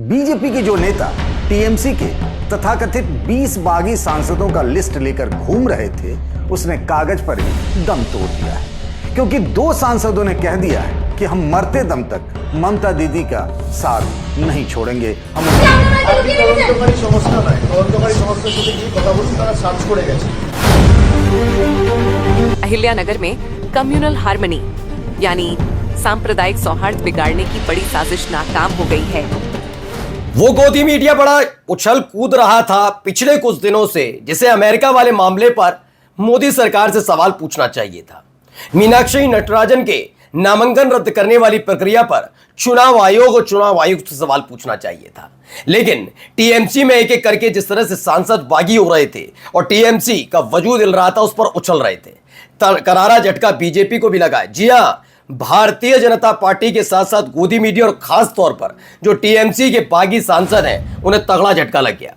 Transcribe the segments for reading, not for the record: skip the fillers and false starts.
BJP के जो नेता टीएमसी के तथाकथित 20 बागी सांसदों का लिस्ट लेकर घूम रहे थे, उसने कागज पर ही दम तोड़ दिया है, क्योंकि 2 सांसदों ने कह दिया है कि हम मरते दम तक ममता दीदी का साथ नहीं छोड़ेंगे। हम अहिल्यानगर में कम्युनल हार्मनी यानी सांप्रदायिक सौहार्द बिगाड़ने की बड़ी साजिश नाकाम हो गई है। वो गोदी मीडिया बड़ा उछल कूद रहा था पिछले कुछ दिनों से, जिसे अमेरिका वाले मामले पर मोदी सरकार से सवाल पूछना चाहिए था। मीनाक्षी नटराजन के नामांकन रद्द करने वाली प्रक्रिया पर चुनाव आयोग और चुनाव आयुक्त से सवाल पूछना चाहिए था। लेकिन टीएमसी में एक एक करके जिस तरह से सांसद बागी हो रहे थे और टीएमसी का वजूद हिल रहा था, उस पर उछल रहे थे। करारा झटका बीजेपी को भी लगा है। जी हां, भारतीय जनता पार्टी के साथ साथ गोदी मीडिया और खास तौर पर जो टीएमसी के बागी सांसद हैं, उन्हें तगड़ा झटका लग गया।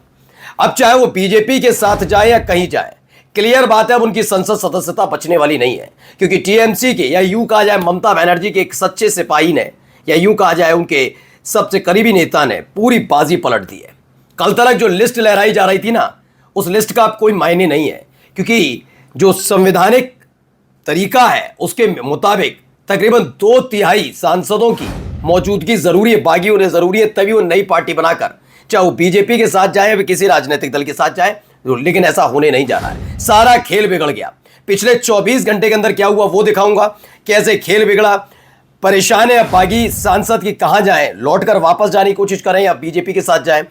अब चाहे वो बीजेपी के साथ जाए या कहीं जाए, क्लियर बात है, अब उनकी संसद सदस्यता बचने वाली नहीं है, क्योंकि टीएमसी के या यूं कहा जाए ममता बनर्जी के एक सच्चे सिपाही ने या यूं कहा जाए उनके सबसे करीबी नेता ने पूरी बाजी पलट दी है। कल तक जो लिस्ट लहराई जा रही थी ना, उस लिस्ट का अब कोई मायने नहीं है, क्योंकि जो संवैधानिक तरीका है उसके मुताबिक तकरीबन 2/3 सांसदों की मौजूदगी जरूरी है, बागी उन्हें जरूरी है, तभी वो नई पार्टी बनाकर चाहे वो बीजेपी के साथ जाए या किसी राजनीतिक दल के साथ जाए, लेकिन ऐसा होने नहीं जा रहा है। सारा खेल बिगड़ गया। पिछले 24 घंटे के अंदर क्या हुआ वो दिखाऊंगा, कैसे खेल बिगड़ा। परेशान है बागी सांसद की कहां जाएं, लौटकर वापस जाने की कोशिश करें या बीजेपी के साथ जाएं।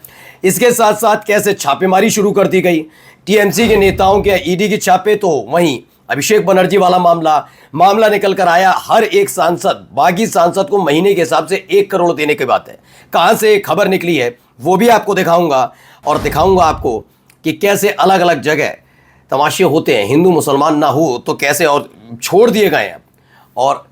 इसके साथ साथ कैसे छापेमारी शुरू कर दी गई टीएमसी के नेताओं के, ईडी के छापे, तो वहीं अभिषेक बनर्जी वाला मामला निकल कर आया। हर एक सांसद, बागी सांसद को महीने के हिसाब से 1 करोड़ देने की बात है। कहां से खबर निकली है वो भी आपको दिखाऊंगा, और दिखाऊंगा आपको कि कैसे अलग अलग जगह तमाशे होते हैं, हिंदू मुसलमान ना हो तो कैसे, और छोड़ दिए गए हैं। और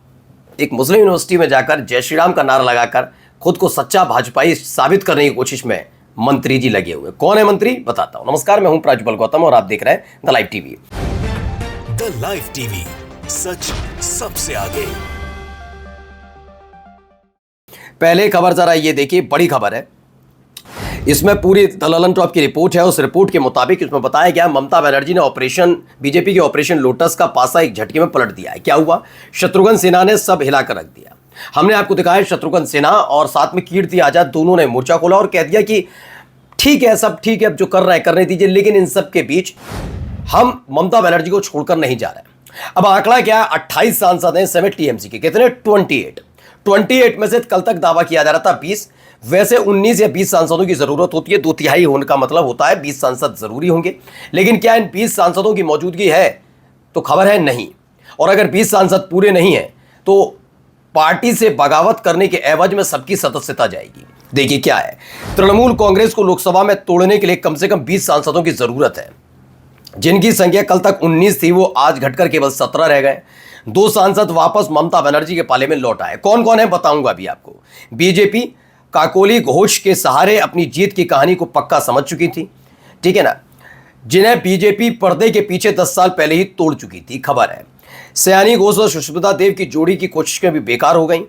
एक मुस्लिम यूनिवर्सिटी में जाकर जय श्री राम का नारा लगाकर खुद को सच्चा भाजपाई साबित करने की कोशिश में मंत्री जी लगे हुए। कौन है मंत्री, बताता हूं। नमस्कार, मैं हूं प्राज्वल गौतम और आप देख रहे हैं the live TV. The live TV, सच सबसे आगे। पहले खबर जरा ये देखिए, बड़ी खबर है। इसमें पूरी द ललन टॉप की रिपोर्ट है। उस रिपोर्ट के मुताबिक इसमें बताया गया ममता बनर्जी ने बीजेपी के ऑपरेशन लोटस का पासा एक झटके में पलट दिया है। क्या हुआ, शत्रुघ्न सिन्हा ने सब हिलाकर रख दिया। हमने आपको दिखाया शत्रुघ्न सिन्हा और साथ में कीर्ति आजाद दोनों ने मोर्चा खोला और कह दिया कि ठीक है, सब ठीक है, अब जो कर रहे हैं करने दीजिए, लेकिन इन सब के बीच हम ममता बनर्जी को छोड़कर नहीं जा रहे। अब आंकड़ा क्या है, 28 सांसद हैं समेत टीएमसी के, कितने, 28 में से कल तक दावा किया जा रहा था 20। वैसे 19 या 20 सांसदों की जरूरत होती है, 2/3 होने का मतलब होता है 20 सांसद जरूरी होंगे। लेकिन क्या इन 20 सांसदों की मौजूदगी है, तो खबर है नहीं। और अगर 20 सांसद पूरे नहीं है तो पार्टी से बगावत करने के एवज में सबकी सदस्यता जाएगी। देखिए क्या है, तृणमूल कांग्रेस को लोकसभा में तोड़ने के लिए कम से कम 20 सांसदों की जरूरत है, जिनकी संख्या कल तक 19 थी, वो आज घटकर केवल 17 रह गए। 2 सांसद वापस ममता बनर्जी के पाले में लौट आए। कौन कौन है बताऊंगा अभी आपको। बीजेपी काकोली घोष के सहारे अपनी जीत की कहानी को पक्का समझ चुकी थी, ठीक है ना, जिन्हें बीजेपी पर्दे के पीछे 10 साल पहले ही तोड़ चुकी थी। खबर है सयानी घोष और सुष्मिता देव की जोड़ी की कोशिशें भी बेकार हो गई।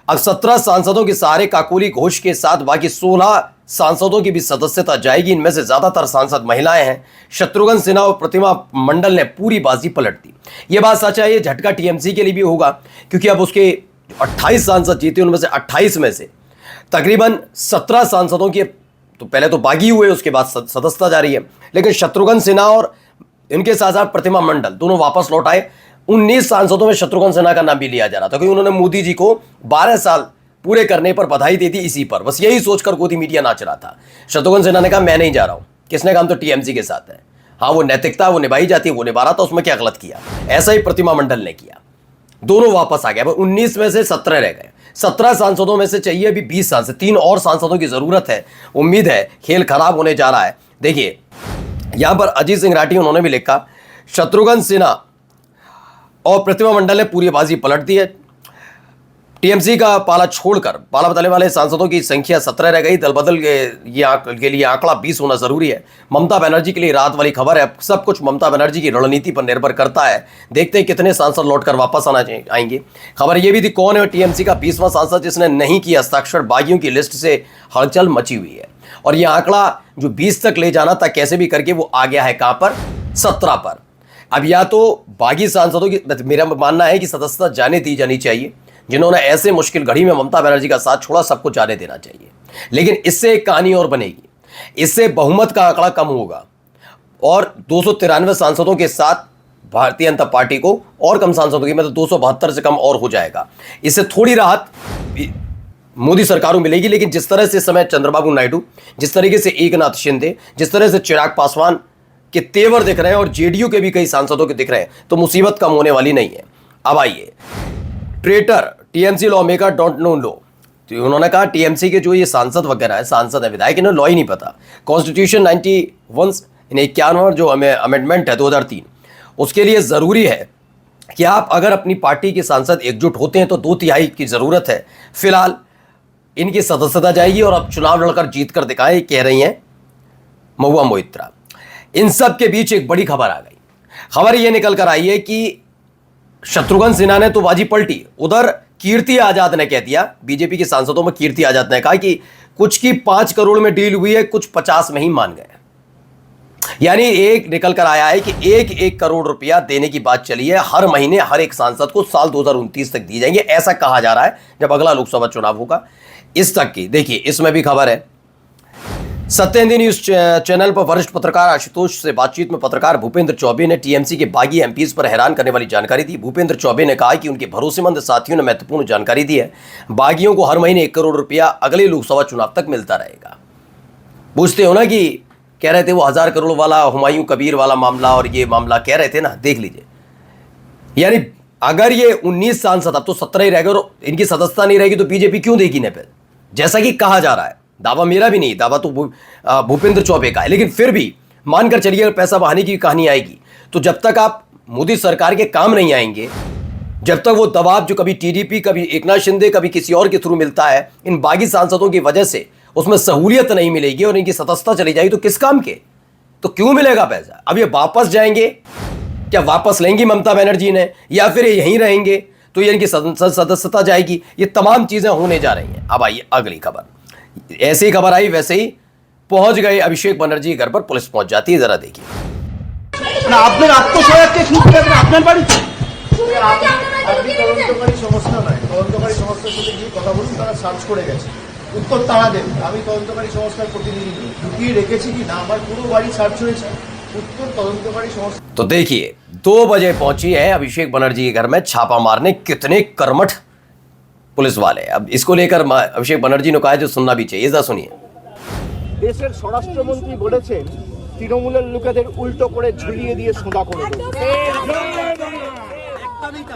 अब 17 सांसदों के सहारे काकोली घोष के साथ बाकी 16 सांसदों की भी सदस्यता जाएगी। इनमें से ज्यादातर सांसद महिलाएं हैं। शत्रुघ्न सिन्हा और प्रतिमा मंडल ने पूरी बाजी पलट दी। यह बात सच है, ये झटका टीएमसी के लिए भी होगा, क्योंकि अब उसके 28 सांसद जीते, उनमें से 28 में से तकरीबन 17 सांसदों की तो पहले तो बागी हुए, उसके बाद सदस्यता जारी है। लेकिन शत्रुघ्न सिन्हा और इनके साथ साथ प्रतिमा मंडल दोनों वापस लौट आए। 19 सांसदों में शत्रुघ्न सिन्हा का नाम भी लिया जा रहा था, क्योंकि उन्होंने मोदी जी को 12 साल पूरे करने पर बधाई दे दी। इसी पर बस यही सोचकर गोदी मीडिया नाच रहा था। शत्रुघ्न सिन्हा ने कहा मैं नहीं जा रहा हूं। किसने कहा, हम तो टीएमसी के साथ है। हाँ, वो नैतिकता वो निभाई जाती है, वो निभा रहा था, उसमें क्या गलत किया। ऐसा ही प्रतिमा मंडल ने किया, दोनों वापस आ गए। 19 में से 17 रह गए। 17 सांसदों में से चाहिए अभी 20 सांसद, 3 और सांसदों की जरूरत है। उम्मीद है खेल खराब होने जा रहा है। देखिए यहां पर अजीत सिंह राठी उन्होंने भी लिखा, शत्रुघ्न सिन्हा और प्रतिमा मंडल ने पूरी बाजी पलट दी है। टीएमसी का पाला छोड़कर पाला बदलने वाले सांसदों की संख्या 17 रह गई। दल बदल के लिए आंकड़ा 20 होना जरूरी है। ममता बनर्जी के लिए रात वाली खबर है। सब कुछ ममता बनर्जी की रणनीति पर निर्भर करता है। देखते हैं कितने सांसद लौटकर वापस आएंगे। खबर यह भी थी, कौन है टीएमसी का 20वां सांसद जिसने नहीं किया हस्ताक्षर। बागियों की लिस्ट से हलचल मची हुई है और यह आंकड़ा जो 20 तक ले जाना था, कैसे भी करके वो आ गया है कहां पर, 17 पर। अब या तो बागी सांसदों की, मेरा मानना है कि सदस्यता जाने दी जानी चाहिए। जिन्होंने ऐसे मुश्किल घड़ी में ममता बनर्जी का साथ छोड़ा, सबको जाने देना चाहिए। लेकिन इससे एक कहानी और बनेगी, इससे बहुमत का आंकड़ा कम होगा और 293 सांसदों के साथ भारतीय जनता पार्टी को और कम सांसदों की, मतलब 272 से कम और हो जाएगा। इससे थोड़ी राहत मोदी सरकार को मिलेगी। लेकिन जिस तरह से समय चंद्रबाबू नायडू, जिस तरीके से एकनाथ शिंदे, जिस तरह से चिराग पासवान के तेवर दिख रहे हैं और जेडीयू के भी कई सांसदों के दिख रहे हैं, तो मुसीबत कम होने वाली नहीं है। अब आइए, traitor TMC law maker don't know law. तो उन्होंने कहा टीएमसी के जो ये सांसद वगैरह है, सांसद है, विधायक, इन्हें लॉ ही नहीं पता। कॉन्स्टिट्यूशन 91 जो हमें अमेंडमेंट है 2003, उसके लिए ज़रूरी है कि आप अगर अपनी पार्टी के सांसद एकजुट होते हैं तो 2/3 की ज़रूरत है। फिलहाल इनकी सदस्यता जाएगी और अब चुनाव लड़कर जीत कर दिखाएं, कह रही हैं महुआ मोइत्रा। इन सब के बीच एक बड़ी खबर आ गई। खबर यह निकल कर आई है कि शत्रुघ्न सिन्हा ने तो बाजी पलटी। उधर कीर्ति आजाद ने कह दिया, बीजेपी के सांसदों में कीर्ति आजाद ने कहा कि कुछ की 5 करोड़ में डील हुई है, कुछ 50 में ही मान गए। यानी एक निकल कर आया है कि 1 करोड़ रुपया देने की बात चली है हर महीने हर एक सांसद को, साल 2029 तक दिए जाएंगे, ऐसा कहा जा रहा है जब अगला लोकसभा चुनाव होगा। इस तक की देखिए, इसमें भी खबर है। सत्य हिंदी न्यूज चैनल पर वरिष्ठ पत्रकार आशुतोष से बातचीत में पत्रकार भूपेंद्र चौबे ने टीएमसी के बागी एमपीज पर हैरान करने वाली जानकारी दी। भूपेंद्र चौबे ने कहा कि उनके भरोसेमंद साथियों ने महत्वपूर्ण जानकारी दी है। बागियों को हर महीने 1 करोड़ रुपया अगले लोकसभा चुनाव तक मिलता रहेगा। पूछते हो ना कि कह रहे थे वो 1000 करोड़ वाला, हुमायूं कबीर वाला मामला और ये मामला कह रहे थे ना, देख लीजिए। यानी अगर ये 19 सांसद, अब तो 17 ही रह गए और इनकी सदस्यता नहीं रहेगी तो बीजेपी क्यों देगी ने फिर, जैसा कि कहा जा रहा है। दावा मेरा भी नहीं, दावा तो भूपेंद्र चौबे का है। लेकिन फिर भी मानकर चलिए अगर पैसा बहाने की कहानी आएगी तो जब तक आप मोदी सरकार के काम नहीं आएंगे, जब तक वो दबाव जो कभी टीडीपी, कभी एकनाथ शिंदे, कभी किसी और के थ्रू मिलता है, इन बागी सांसदों की वजह से उसमें सहूलियत नहीं मिलेगी और इनकी सदस्यता चली जाएगी तो किस काम के, तो क्यों मिलेगा पैसा। अब ये वापस जाएंगे, क्या वापस लेंगी ममता बनर्जी ने, या फिर ये यहीं रहेंगे तो ये इनकी सदस्यता जाएगी। ये तमाम चीजें होने जा रही हैं। अब आइए अगली खबर। ऐसी खबर आई वैसे ही पहुंच गए अभिषेक बनर्जी के घर पर पुलिस पहुंच जाती है। जरा देखिए। আপনার আত্মসহায়ক কেস নিতে হবে আপনার বাড়িতে। আপনি তদন্তকারী সংস্থা নয়, তদন্তকারী সংস্থার সাথে গিয়ে কথা বলুন, তারা সার্চ করে গেছে, উত্তর তারা দেবে। আমি তদন্তকারী সংস্থার প্রতিনিধি নই, ঢুকিয়ে রেখেছি কি না আমার পুরো বাড়ি সার্চ হয়েছে, उत्तर तदंतकारी संस्था। तो देखिए 2 बजे पहुंची है अभिषेक बनर्जी के घर में छापा मारने कितने कर्मठ पुलिस वाले। अब इसको लेकर अभिषेक बनर्जी ने कहा जो सुनना भी चाहिए, जरा सुनिए। দেশের স্বরাষ্ট্রমন্ত্রী বলেছেন তৃণমূলের লোকেদের উল্টো করে ঝুলিয়ে দিয়ে সোঁদা করে দেবে।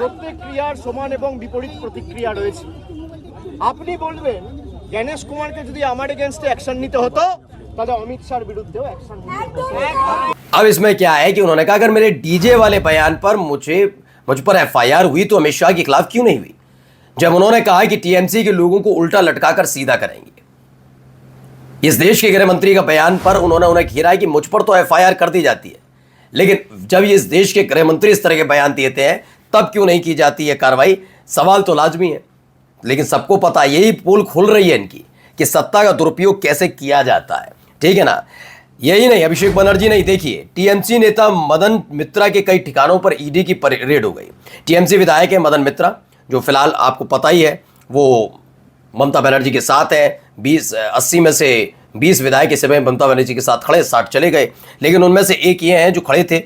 প্রত্যেক ক্রিয়ার সমান এবং বিপরীত প্রতিক্রিয়া রয়েছে। আপনি বলবেন গণেশ কুমারকে যদি আমার এগেইনস্টে অ্যাকশন নিতে হতো তাহলে অমিত শাহর বিরুদ্ধেও অ্যাকশন নিতে হতো। अब इसमें क्या है कि उन्होंने कहा अगर मेरे डीजे वाले बयान पर मुझ पर एफआईआर हुई तो अमित शाह के खिलाफ क्यों नहीं हुई। जब उन्होंने कहा कि टीएमसी के लोगों को उल्टा लटकाकर सीधा करेंगे, इस देश के गृह मंत्री का बयान पर उन्हें घेरा है कि मुझ पर तो एफआईआर कर दी जाती है, लेकिन जब इस देश के गृह मंत्री इस तरह के बयान देते हैं तब क्यों नहीं की जाती है कार्रवाई। सवाल तो लाजमी है, लेकिन सबको पता है, यही पोल खुल रही है इनकी कि सत्ता का दुरुपयोग कैसे किया जाता है। ठीक है ना। यही नहीं, अभिषेक बनर्जी नहीं, देखिए टीएमसी नेता मदन मित्रा के कई ठिकानों पर ईडी की रेड हो गई। टीएमसी विधायक है मदन मित्रा, जो फिलहाल आपको पता ही है वो ममता बनर्जी के साथ है। 80 में से 20 विधायक इस समय ममता बनर्जी के साथ खड़े, 60 चले गए, लेकिन उनमें से एक ये हैं जो खड़े थे।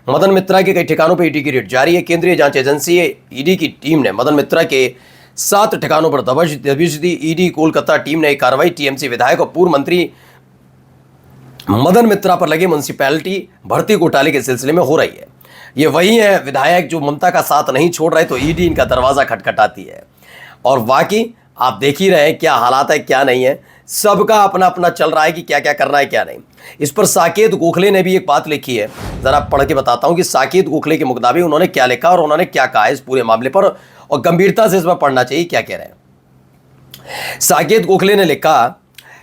मदन मित्रा के कई ठिकानों पर ईडी की रेड जारी है। केंद्रीय जांच एजेंसी ईडी की टीम ने मदन मित्रा के 7 ठिकानों पर दबिश दी। ईडी कोलकाता टीम ने एक कार्रवाई टीएमसी विधायक और पूर्व मंत्री मदन मित्रा पर लगे म्युनिसिपैलिटी भर्ती घोटाले के सिलसिले में हो रही है। ये वही है विधायक जो ममता का साथ नहीं छोड़ रहे, तो ईडी इनका दरवाजा खटखटाती है। और वाकई आप देख ही रहे हैं क्या हालात है क्या नहीं है। सबका अपना अपना चल रहा है कि क्या क्या करना है क्या नहीं। इस पर साकेत गोखले ने भी एक बात लिखी है, जरा पढ़ के बताता हूं कि साकेत गोखले के मुताबिक उन्होंने क्या लिखा और उन्होंने क्या कहा इस पूरे मामले पर, और गंभीरता से इस पर पढ़ना चाहिए क्या कह रहे हैं। साकेत गोखले ने लिखा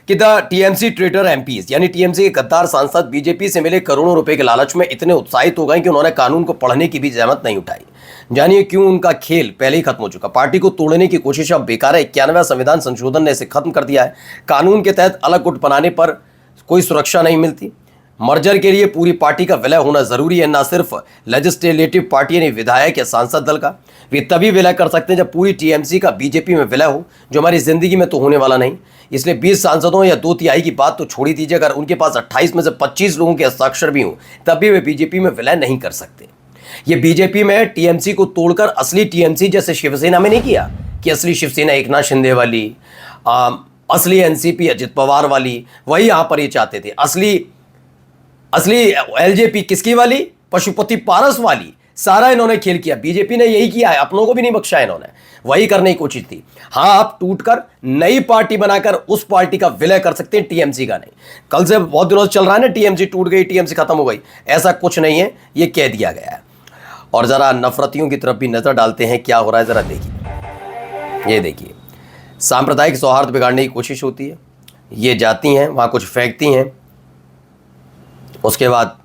कि द टीएमसी ट्रेटर एमपीज यानी टीएमसी के गद्दार सांसद बीजेपी से मिले करोड़ों रुपए के लालच में इतने उत्साहित हो गए कि उन्होंने कानून को पढ़ने की भी जहमत नहीं उठाई। जानिए क्यों उनका खेल पहले ही खत्म हो चुका। पार्टी को तोड़ने की कोशिश अब बेकार है। 91वां संविधान संशोधन ने इसे खत्म कर दिया है। कानून के तहत अलग गुट बनाने पर कोई सुरक्षा नहीं मिलती। मर्जर के लिए पूरी पार्टी का विलय होना जरूरी है, ना सिर्फ लेजिस्लेटिव पार्टी यानी विधायक या सांसद दल का। वे तभी विलय कर सकते हैं जब पूरी टीएमसी का बीजेपी में विलय हो, जो हमारी जिंदगी में तो होने वाला नहीं। इसलिए 20 सांसदों या 2/3 की बात तो छोड़ ही दीजिए, अगर उनके पास 28 में से 25 लोगों के हस्ताक्षर भी हों तब भी वे बीजेपी में विलय नहीं कर सकते। ये बीजेपी में टीएमसी को तोड़कर असली टीएमसी जैसे शिवसेना में नहीं किया कि असली शिवसेना एकनाथ शिंदे वाली, असली एनसीपी अजित पवार वाली, वही यहां पर ये चाहते थे। असली एलजेपी किसकी वाली, पशुपति पारस वाली, सारा इन्होंने खेल किया। बीजेपी ने यही किया है, अपनों को भी नहीं बख्शा इन्होंने, वही करने की कोशिश थी। हाँ, आप टूटकर नई पार्टी बनाकर उस पार्टी का विलय कर सकते हैं, टीएमसी का नहीं। कल से बहुत दिनों से चल रहा है ना, टीएमसी टूट गई, टीएमसी खत्म हो गई, ऐसा कुछ नहीं है, ये कह दिया गया है। और जरा नफरतियों की तरफ भी नजर डालते हैं, क्या हो रहा है जरा देखिए। ये देखिए, सांप्रदायिक सौहार्द बिगाड़ने की कोशिश होती है, ये जाती हैं वहां कुछ फेंकती हैं, उसके बाद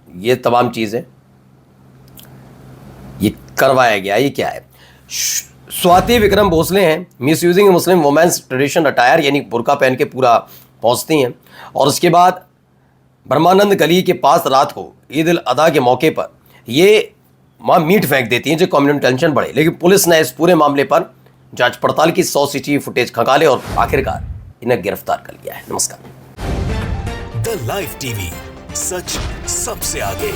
ये तमाम चीजें ये करवाया गया। ये क्या है, स्वाति विक्रम भोसले हैं, मिस यूजिंग मुस्लिम वुमेन्स ट्रेडिशन अटायर यानी बुर्का पहन के पूरा पहुंचती हैं। और उसके बाद ब्रह्मानंद गली के पास रात को ईद उल अदा के मौके पर ये वहाँ मीट फेंक देती हैं जो कम्युनिटी टेंशन बढ़े। लेकिन पुलिस ने इस पूरे मामले पर जांच पड़ताल की, 100 सीसीटीवी फुटेज खंगाले और आखिरकार इन्हें गिरफ्तार कर लिया है। नमस्कार। द लाइव टीवी, सच सबसे आगे।